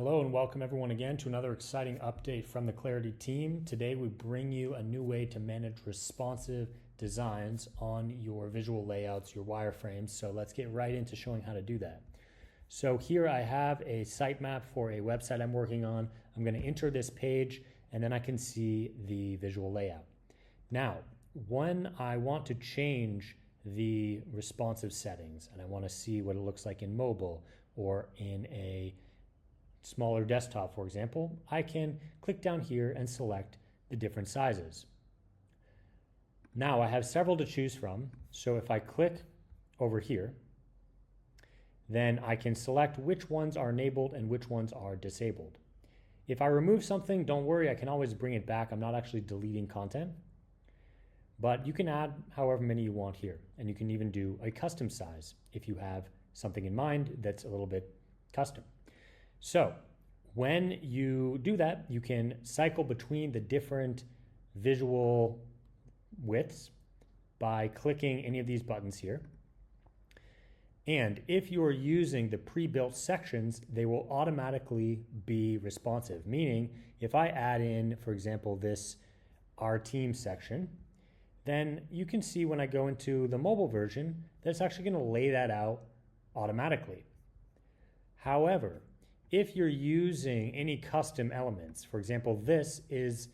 Hello and welcome everyone again to another exciting update from the Claritee team. Today we bring you a new way to manage responsive designs on your visual layouts, your wireframes. So let's get right into showing how to do that. So here I have a sitemap for a website I'm working on. I'm going to enter this page and then I can see the visual layout. Now, when I want to change the responsive settings and I want to see what it looks like in mobile or in a smaller desktop, for example, I can click down here and select the different sizes. Now I have several to choose from, so if I click over here, then I can select which ones are enabled and which ones are disabled. If I remove something, don't worry, I can always bring it back. I'm not actually deleting content, but you can add however many you want here, and you can even do a custom size if you have something in mind that's a little bit custom. So when you do that, you can cycle between the different visual widths by clicking any of these buttons here. And if you are using the pre-built sections, they will automatically be responsive, meaning if I add in, for example, this Our Team section, then you can see when I go into the mobile version, that it's actually going to lay that out automatically. However, if you're using any custom elements, for example, this is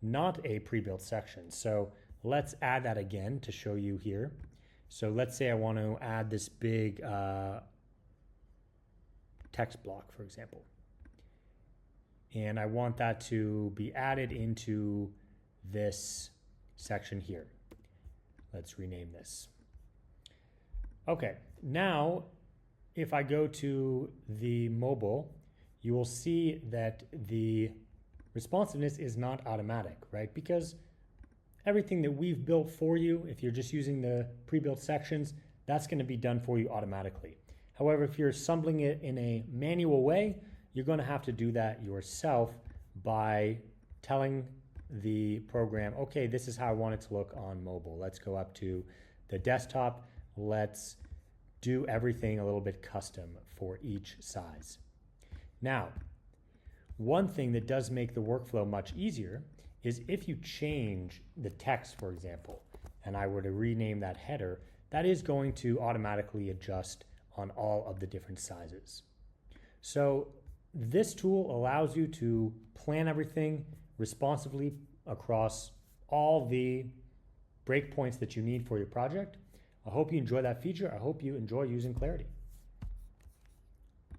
not a pre-built section. So let's add that again to show you here. So let's say I want to add this big text block, for example. And I want that to be added into this section here. Let's rename this. Okay, now if I go to the mobile, you will see that the responsiveness is not automatic, right? Because everything that we've built for you, if you're just using the pre-built sections, that's going to be done for you automatically. However, if you're assembling it in a manual way, you're going to have to do that yourself by telling the program, okay, this is how I want it to look on mobile. Let's go up to the desktop. Let's do everything a little bit custom for each size. Now, one thing that does make the workflow much easier is if you change the text, for example, and I were to rename that header, that is going to automatically adjust on all of the different sizes. So this tool allows you to plan everything responsively across all the breakpoints that you need for your project. I hope you enjoy that feature. I hope you enjoy using Claritee.